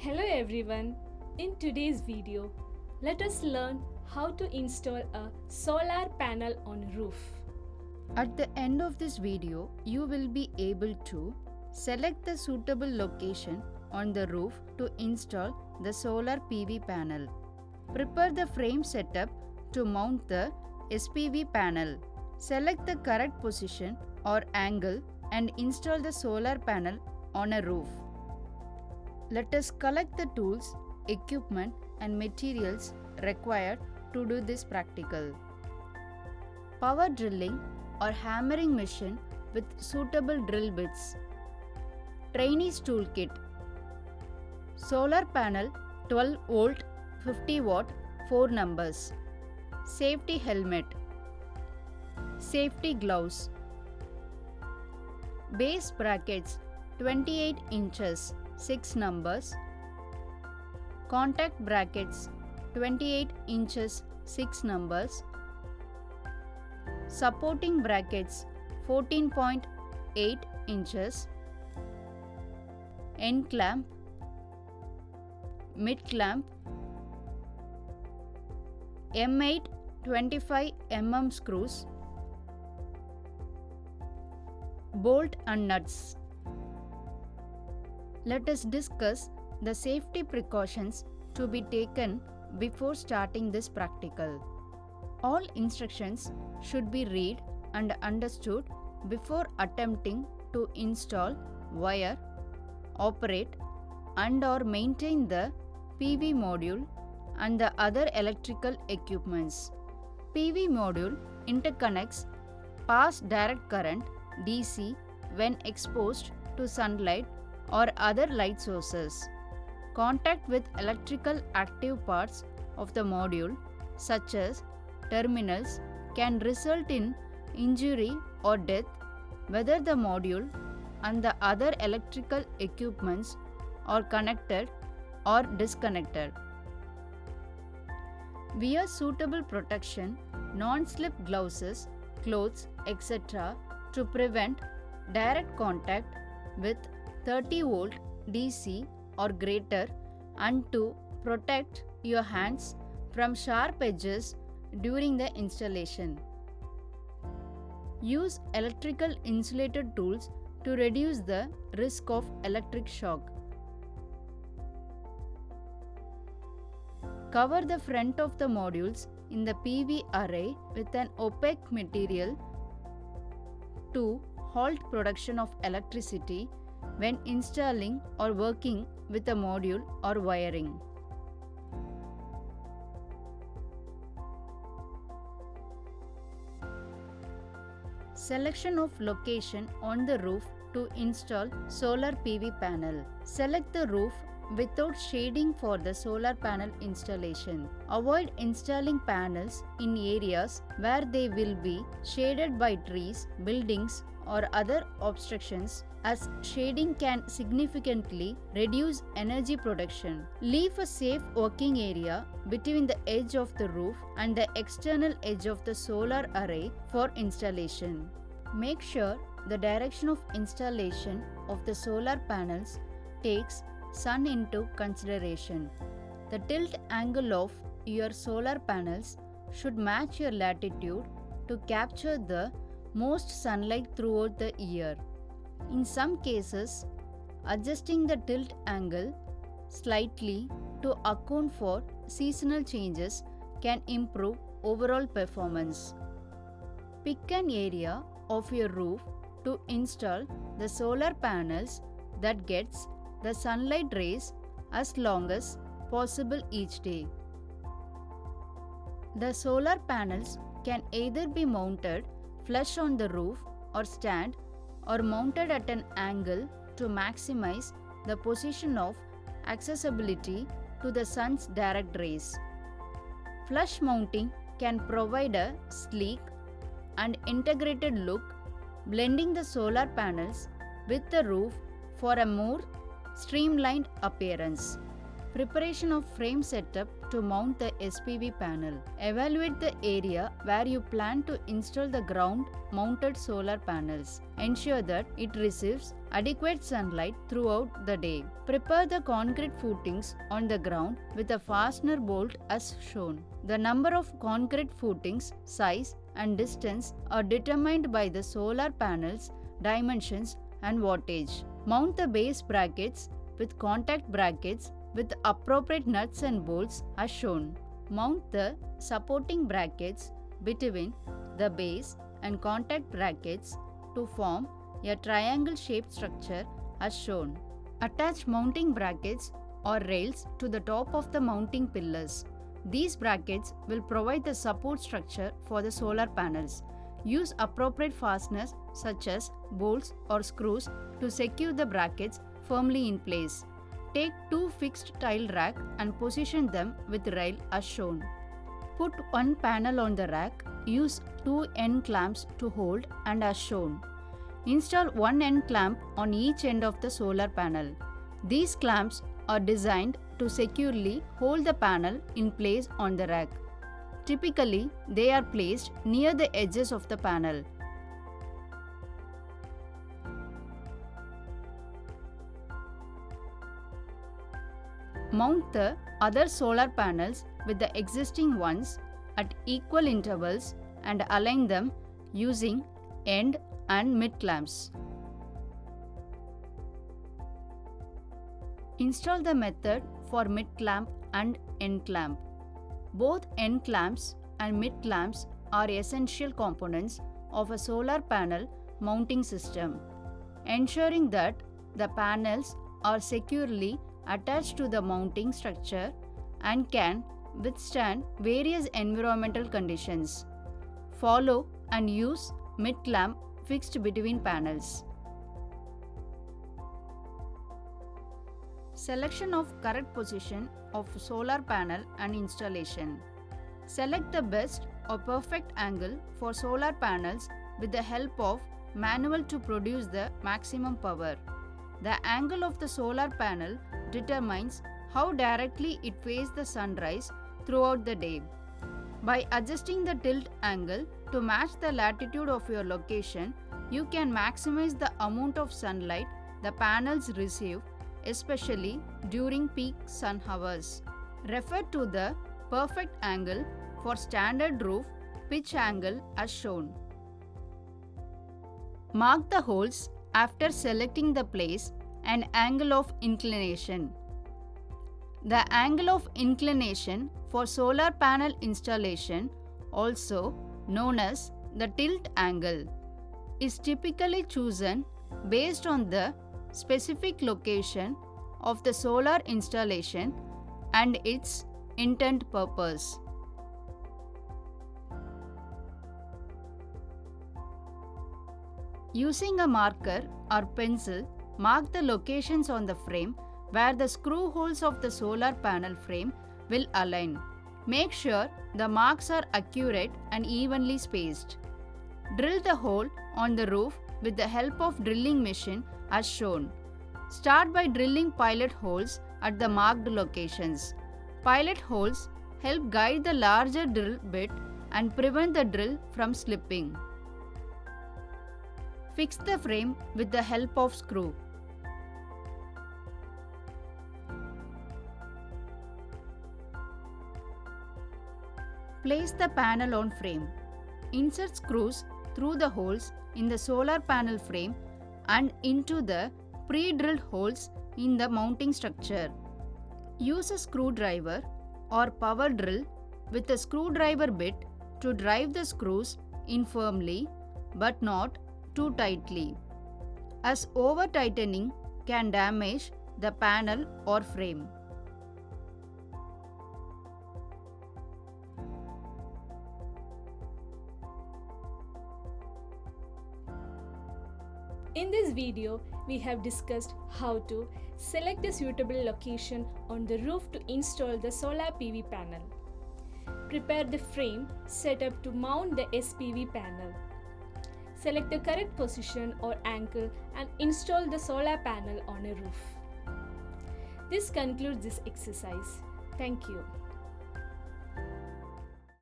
Hello everyone. In today's video, let us learn how to install a solar panel on roof. At the end of this video, you will be able to select the suitable location on the roof to install the solar PV panel. Prepare the frame setup to mount the SPV panel. Select the correct position or angle and install the solar panel on a roof. Let us collect the tools, equipment and materials required to do this practical. Power drilling or hammering machine with suitable drill bits. Trainees toolkit. Solar panel 12 volt 50 watt 4 numbers. Safety helmet. Safety gloves. Base brackets 28 inches 6 numbers. Contact brackets 28 inches 6 numbers. Supporting brackets 14.8 inches. End clamp. Mid clamp. M8 25 mm screws. Bolt and nuts. Let us discuss the safety precautions to be taken before starting this practical. All instructions should be read and understood before attempting to install, wire, operate and/or maintain the PV module and the other electrical equipments. PV module interconnects pass direct current DC when exposed to sunlight or other light sources. Contact with electrical active parts of the module such as terminals can result in injury or death whether the module and the other electrical equipments are connected or disconnected. Wear suitable protection, non-slip gloves, clothes, etc. to prevent direct contact with 30 volt DC or greater and to protect your hands from sharp edges during the installation. Use electrical insulated tools to reduce the risk of electric shock. Cover the front of the modules in the PV array with an opaque material to halt production of electricity when installing or working with a module or wiring. Selection of location on the roof to install solar PV panel. Select the roof without shading for the solar panel installation. Avoid installing panels in areas where they will be shaded by trees, buildings or other obstructions, as shading can significantly reduce energy production. Leave a safe working area between the edge of the roof and the external edge of the solar array for installation. Make sure the direction of installation of the solar panels takes sun into consideration. The tilt angle of your solar panels should match your latitude to capture the most sunlight throughout the year. In some cases, adjusting the tilt angle slightly to account for seasonal changes can improve overall performance. Pick an area of your roof to install the solar panels that gets the sunlight rays as long as possible each day. The solar panels can either be mounted flush on the roof or stand or mounted at an angle to maximize the position of accessibility to the sun's direct rays. Flush mounting can provide a sleek and integrated look, blending the solar panels with the roof for a more streamlined appearance. Preparation of frame setup to mount the SPV panel. Evaluate the area where you plan to install the ground mounted solar panels. Ensure that it receives adequate sunlight throughout the day. Prepare the concrete footings on the ground with a fastener bolt as shown. The number of concrete footings, size and distance are determined by the solar panels, dimensions and wattage. Mount the base brackets with contact brackets with appropriate nuts and bolts as shown. Mount the supporting brackets between the base and contact brackets to form a triangle-shaped structure as shown. Attach mounting brackets or rails to the top of the mounting pillars. These brackets will provide the support structure for the solar panels. Use appropriate fasteners such as bolts or screws to secure the brackets firmly in place. Take two fixed tile rack and position them with rail as shown. Put one panel on the rack. Use two end clamps to hold and as shown. Install one end clamp on each end of the solar panel. These clamps are designed to securely hold the panel in place on the rack. Typically, they are placed near the edges of the panel. Mount the other solar panels with the existing ones at equal intervals and align them using end and mid clamps. Install the method for mid clamp and end clamp. Both end clamps and mid clamps are essential components of a solar panel mounting system, ensuring that the panels are securely attached to the mounting structure and can withstand various environmental conditions. Follow and use mid clamp fixed between panels. Selection of correct position of solar panel and installation. Select the best or perfect angle for solar panels with the help of manual to produce the maximum power. The angle of the solar panel determines how directly it faces the sunrise throughout the day. By adjusting the tilt angle to match the latitude of your location, you can maximize the amount of sunlight the panels receive, especially during peak sun hours. Refer to the perfect angle for standard roof pitch angle as shown. Mark the holes after selecting the place and angle of inclination. The angle of inclination for solar panel installation, also known as the tilt angle, is typically chosen based on the specific location of the solar installation and its intent purpose. Using a marker or pencil, mark the locations on the frame where the screw holes of the solar panel frame will align. Make sure the marks are accurate and evenly spaced. Drill the hole on the roof with the help of drilling machine as shown. Start by drilling pilot holes at the marked locations. Pilot holes help guide the larger drill bit and prevent the drill from slipping. Fix the frame with the help of screw. Place the panel on frame. Insert screws through the holes in the solar panel frame and into the pre-drilled holes in the mounting structure. Use a screwdriver or power drill with a screwdriver bit to drive the screws in firmly but not too tightly, as over-tightening can damage the panel or frame. In this video, we have discussed how to select a suitable location on the roof to install the solar PV panel. Prepare the frame setup to mount the SPV panel. Select the correct position or angle and install the solar panel on a roof. This concludes this exercise. Thank you.